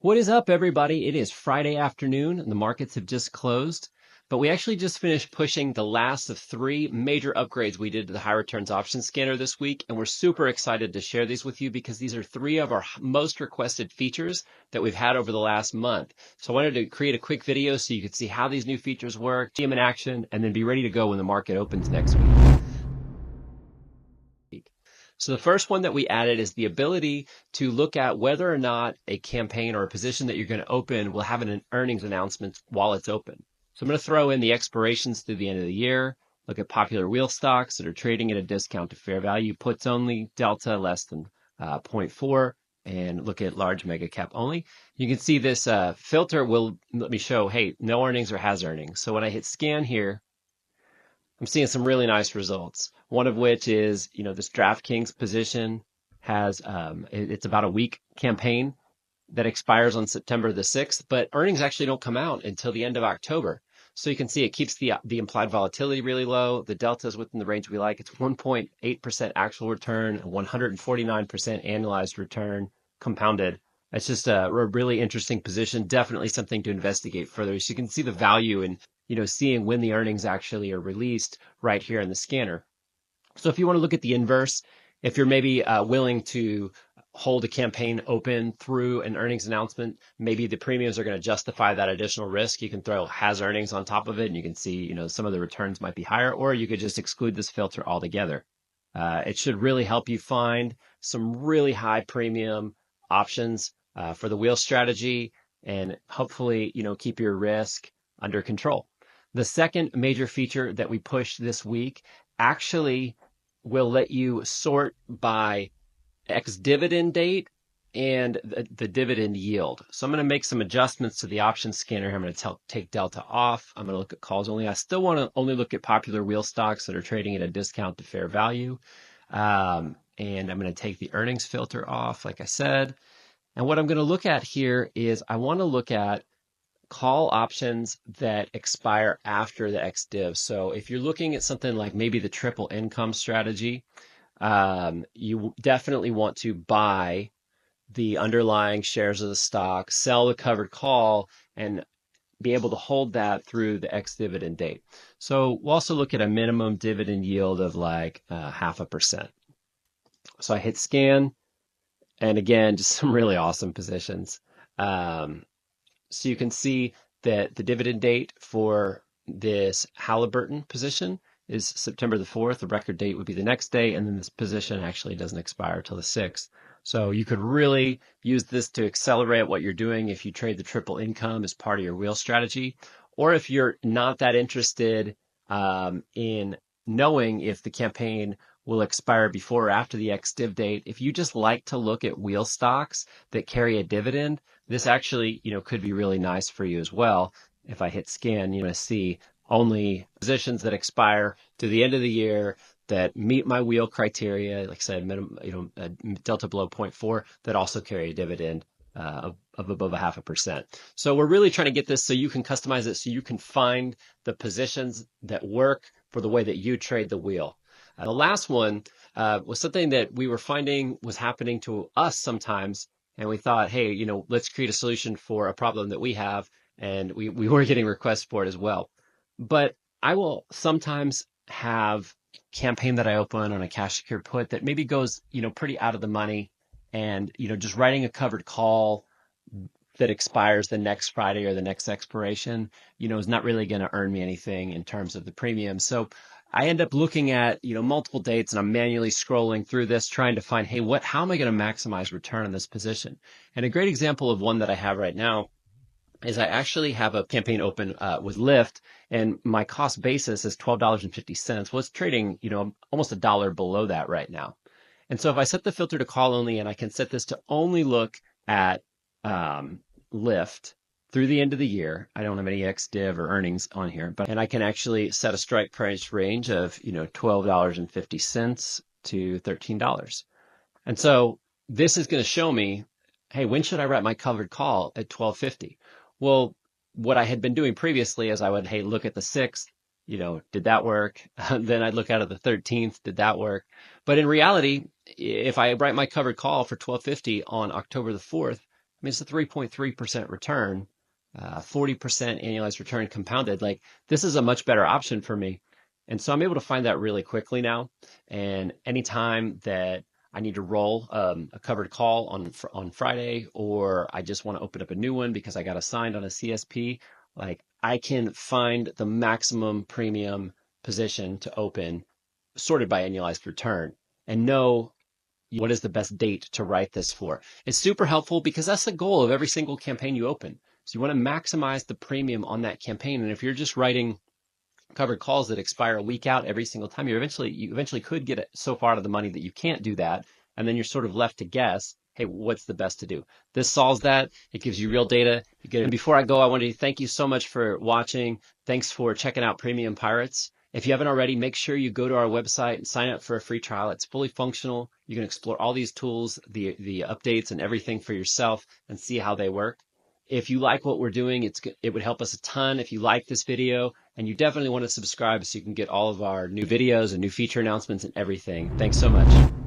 What is up, everybody? It is Friday afternoon and the markets have just closed, but we actually just finished pushing the last of three major upgrades we did to the high returns option scanner this week. And we're super excited to share these with you because these are three of our most requested features that we've had over the last month. So I wanted to create a quick video so you could see how these new features work, see them in action, and then be ready to go when the market opens next week. So the first one that we added is the ability to look at whether or not a campaign or a position that you're going to open will have an earnings announcement while it's open. So I'm going to throw in the expirations through the end of the year, look at popular wheel stocks that are trading at a discount to fair value, puts only, delta less than 0.4, and look at large mega cap only. You can see this filter will let me show, hey, no earnings or has earnings. So when I hit scan here, I'm seeing some really nice results. One of which is, this DraftKings position has, it's about a week campaign that expires on September the 6th, but earnings actually don't come out until the end of October. So you can see it keeps the implied volatility really low. The delta is within the range we like. It's 1.8% actual return, 149% annualized return compounded. It's just a really interesting position. Definitely something to investigate further. So you can see the value in, seeing when the earnings actually are released right here in the scanner. So if you want to look at the inverse, if you're maybe willing to hold a campaign open through an earnings announcement, maybe the premiums are going to justify that additional risk. You can throw has earnings on top of it and you can see, some of the returns might be higher, or you could just exclude this filter altogether. It should really help you find some really high premium options for the wheel strategy and hopefully, keep your risk under control. The second major feature that we pushed this week actually will let you sort by ex-dividend date and the dividend yield. So I'm going to make some adjustments to the option scanner. I'm going to take delta off. I'm going to look at calls only. I still want to only look at popular wheel stocks that are trading at a discount to fair value. And I'm going to take the earnings filter off, like I said. And what I'm going to look at here is I want to look at call options that expire after the Ex-Div. So if you're looking at something like maybe the triple income strategy, you definitely want to buy the underlying shares of the stock, sell the covered call, and be able to hold that through the ex-dividend date. So we'll also look at a minimum dividend yield of like 0.5%. So I hit scan, and again, just some really awesome positions. So you can see that the dividend date for this Halliburton position is September the 4th. The record date would be the next day, and then this position actually doesn't expire till the 6th. So you could really use this to accelerate what you're doing if you trade the triple income as part of your wheel strategy, or if you're not that interested in knowing if the campaign will expire before or after the ex-div date. If you just like to look at wheel stocks that carry a dividend, this actually, could be really nice for you as well. If I hit scan, you're going to see only positions that expire to the end of the year that meet my wheel criteria, like I said, minimum, delta below 0.4, that also carry a dividend of above 0.5%. So we're really trying to get this so you can customize it so you can find the positions that work for the way that you trade the wheel. The last one was something that we were finding was happening to us sometimes, and we thought, hey, let's create a solution for a problem that we have, and we were getting requests for it as well. But I will sometimes have a campaign that I open on a cash secured put that maybe goes, pretty out of the money, and, just writing a covered call that expires the next Friday or the next expiration, is not really going to earn me anything in terms of the premium. So I end up looking at, multiple dates, and I'm manually scrolling through this, trying to find, hey, how am I going to maximize return on this position? And a great example of one that I have right now is I actually have a campaign open with Lyft, and my cost basis is $12.50. Well, it's trading, almost $1 below that right now. And so if I set the filter to call only, and I can set this to only look at Lyft through the end of the year, I don't have any ex-div or earnings on here, and I can actually set a strike price range of, $12.50 to $13. And so this is going to show me, hey, when should I write my covered call at $12.50? Well, what I had been doing previously is I would, hey, look at the 6th, did that work? Then I'd look out at the 13th, did that work? But in reality, if I write my covered call for $12.50 on October the 4th, mean, it's a 3.3% return, 40% annualized return compounded. Like, this is a much better option for me. And so I'm able to find that really quickly now. And anytime that I need to roll a covered call on Friday, or I just want to open up a new one because I got assigned on a CSP, like, I can find the maximum premium position to open sorted by annualized return and know what is the best date to write this for. It's super helpful because that's the goal of every single campaign you open. So you want to maximize the premium on that campaign. And if you're just writing covered calls that expire a week out every single time, you eventually could get it so far out of the money that you can't do that. And then you're sort of left to guess, hey, what's the best to do? This solves that. It gives you real data. And before I go, I want to thank you so much for watching. Thanks for checking out Premium Pirates. If you haven't already, make sure you go to our website and sign up for a free trial. It's fully functional. You can explore all these tools, the updates and everything for yourself and see how they work. If you like what we're doing, it would help us a ton if you like this video, and you definitely want to subscribe so you can get all of our new videos and new feature announcements and everything. Thanks so much.